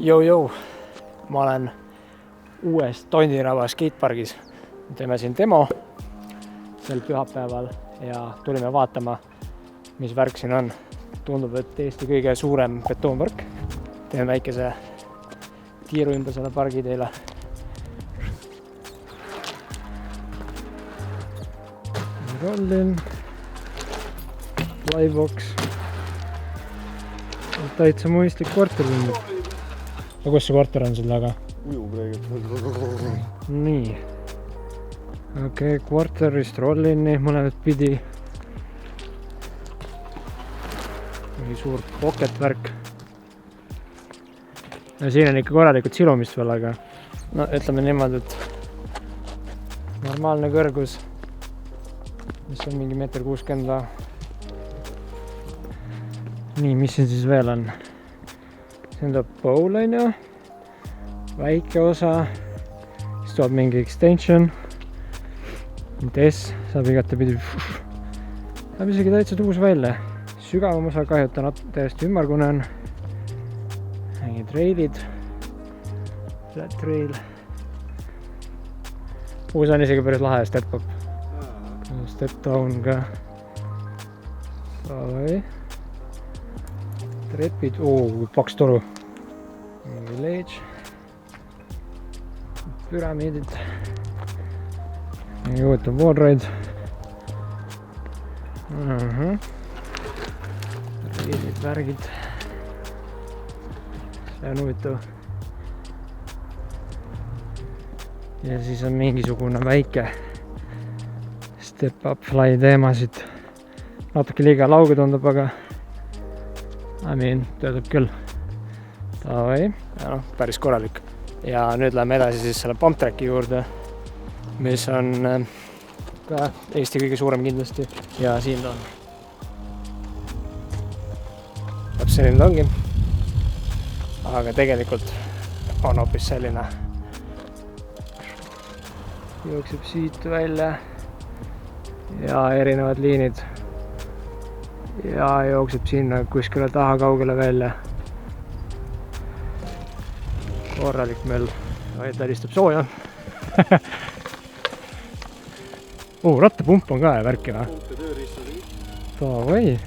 Jõu, ma olen uues Tondiraba skatepargis. Teeme siin demo sel pühapäeval ja tulime vaatama, mis värk siin on. Tundub, et Eesti kõige suurem betoonpark. Teeme väikese tiiru ümber selle pargi teile. Rollin, flybox. Täitsa mõistlik kvartal. Ja kus see kvartal on sul taga? Nii. Okei, kvartalist Rollini mõlemat pidi. Mingi suur pocket värk. Ja siin on ikka korralikult silumist veel, aga no ütleme niimoodi, et normaalne kõrgus, mis on mingi 1,60 m. Nii, mis siin siis veel on? See on bowl, on ju. Väike osa. Siis tuleb mingi extension. S saab igatepidi. Saab isegi täitsa tuus välja. Sügavam osa kahjuta täiesti ümmargune on. Mingid reilid. Flat rail. Uus on isegi päris lahe step up. Step down ka. Davai. Trepid, paks toru. Mingi ledge. Püramiidid. Mingi huvitav wallride. Reilid, värgid. See on huvitav. Ja siis on mingisugune väike step up fly teemasid. Natuke liiga lauge tundub, aga töötab küll. Davai. Ja päris korralik. Ja nüüd läheme edasi siis selle pump tracki juurde, mis on ka Eesti kõige suurem kindlasti. Ja siin ta on. Täpselt selline ta ongi. Aga tegelikult on hoopis selline. Jookseb siit välja. Ja erinevad liinid. Ja jookseb sinna kuskile taha kaugele välja. Korralik möll. Välistab sooja. Rattapump on ka värki või? Davai.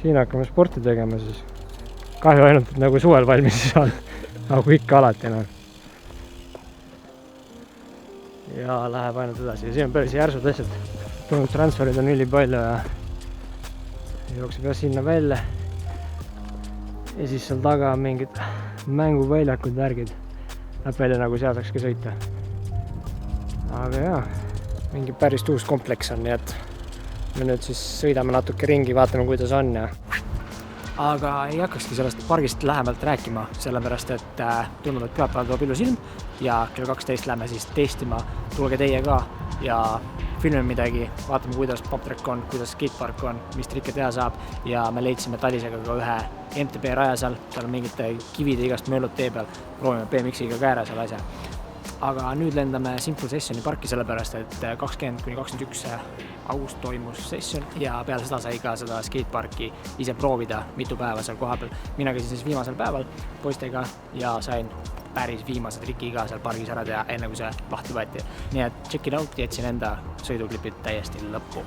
Siin hakkame sporti tegema siis. Kahju ainult, et nagu suvel valmis ei saanud. Nagu ikka alati. Ja läheb ainult edasi. Ja siin on päris järsud asjad. Tulnud transferid on üli palju ja jookseb sinna välja. Ja siis seal taga on mingid mänguväljakud värgid. Läheb välja nagu seal saaks ka sõita. Aga jaa, mingi päris uus kompleks on, nii et me nüüd siis sõidame natuke ringi, vaatame kuidas on. Aga ei hakkakski sellest pargist lähemalt rääkima, sellepärast et tundub, et pühapäeval tuleb ilus ilm ja kell 12 lähme siis testima. Tulge teie ka ja filmime midagi, vaatame kuidas pump track on, kuidas skatepark on, mis trikke teha saab ja me leidsime Talisega ka ühe MTB raja seal on mingite kivide igast möllud tee peal, proovime BMX-iga ka ära seal asja. Aga nüüd lendame Simple Sessioni parki sellepärast, et 20–21 august toimus session ja peale seda sai ka seda skateparki ise proovida mitu päeva seal koha peal. Mina käisin siis viimasel päeval poistega ja sain päris viimase triki ka seal pargis ära teha, enne kui see lahti võeti. Nii et check it out, jätsin enda sõiduklipid täiesti lõppu.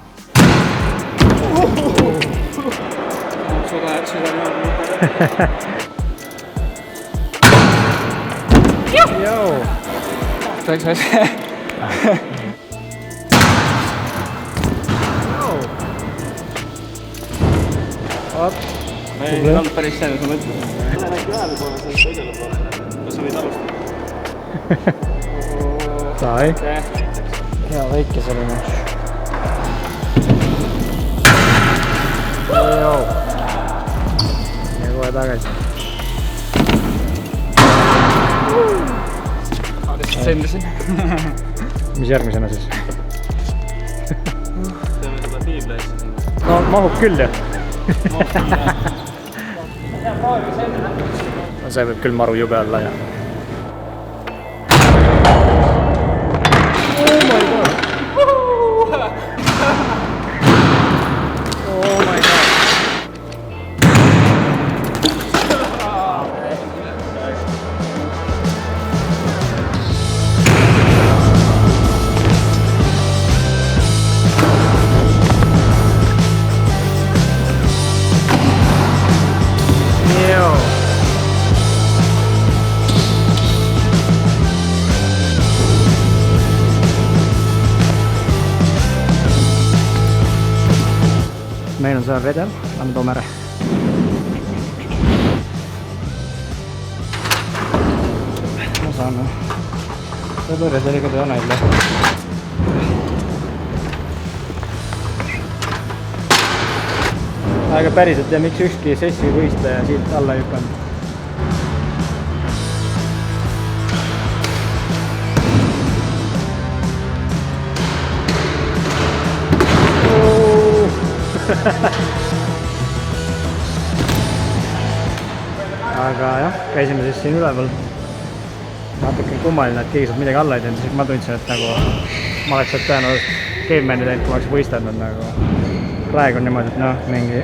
Joo! Toiks asja. Me ei olnud päris see, mis ma mõtlesin. Lähen äkki ühe või poole sellest õigele poole. Kas sa võid alustada? Sai. Hea väike selline. Joo. Ja kohe tagasi. Sõimlasin. Mis järgmisena siis? Teeme seda piiblaisi. No mahub küll jah. See võib küll maru jube olla ja. Oh my god! Oh my god! see on redel, lähme Toomere. Ma saan seda redeliga teha nalja. Aga päriselt ja miks ükski sessi võistleja siit alla ei hüpanud. Aga jah, käisime siis siin üleval. Natuke kummaline, et keegi saab midagi alla ei teinud, siis ma tundsin, et nagu ma oleks sealt tõenäoliselt cavemani teinud, kui ma oleks võistelnud nagu. Praegu on niimoodi, et noh, mingi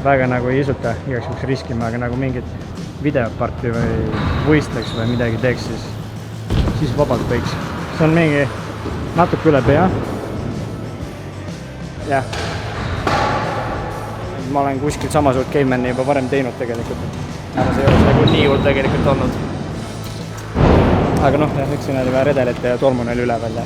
väga nagu ei isuta igaks juhuks riskima, aga nagu mingit videoparti või võistleks või midagi teeks, siis vabalt võiks. See on mingi natuke üle pea. Jah. Ma olen kuskil samasugust cavemani juba varem teinud tegelikult. Aga see ei ole nagu nii hull tegelikult olnud. Aga noh, jah, üks siin oli vähe redelit ja tolmun oli üleval.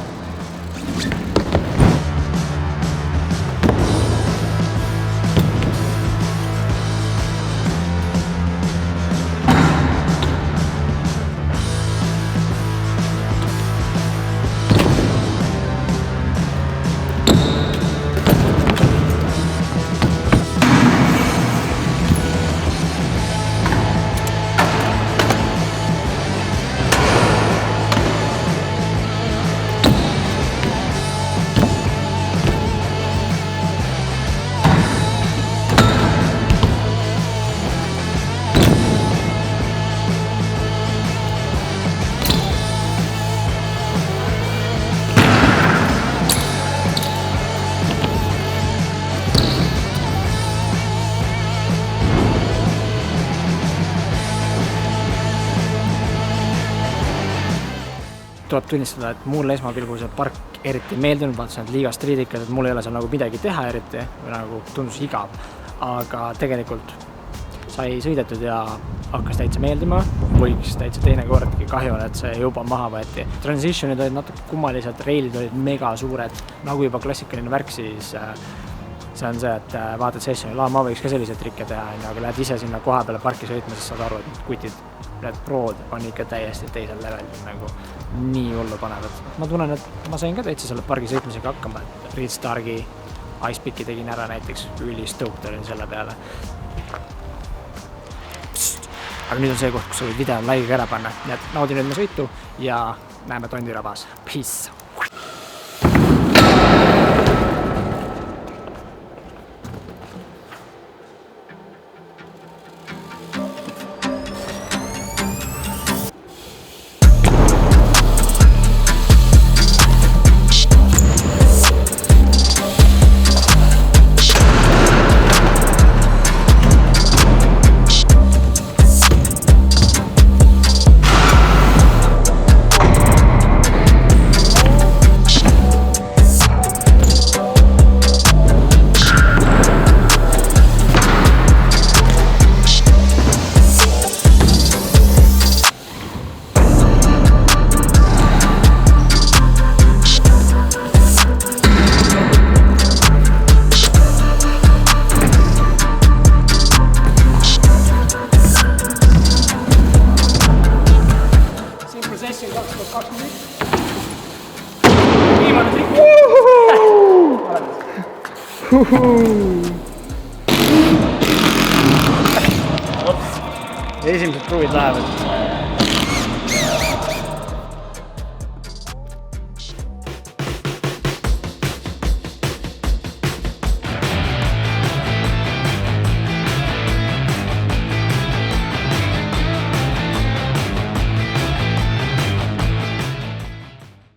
Tuleb tunnistada, et mulle esmapilgul see park eriti meeldinud, vaatasin, et liiga striidikad, et mul ei ole seal nagu midagi teha eriti, või nagu tundus igav, aga tegelikult sai sõidetud ja hakkas täitsa meeldima, võiks täitsa teine kordki, kahju on, et see juba maha võeti. Transitionid olid natuke kummalised, reilid olid mega suured, nagu juba klassikaline värk, siis see on see, et vaatad sessiooni, ma võiks ka selliseid trikke teha, aga lähed ise sinna koha peale parki sõitma, siis saad aru, et kutid, need prood on ikka täiesti teisel levelil, nagu nii hullu panevad. Ma tunnen, et ma sain ka täitsa selle pargi sõitmisega hakkama, et Reed Starki Icepicki tegin ära näiteks, ülistõukt olin selle peale. Aga nüüd on see koht, kus sa võid video laigiga ära panna, nii et naudi nüüd me sõitu ja näeme Tondirabas. Peace! Esimesed pruvid lähevad.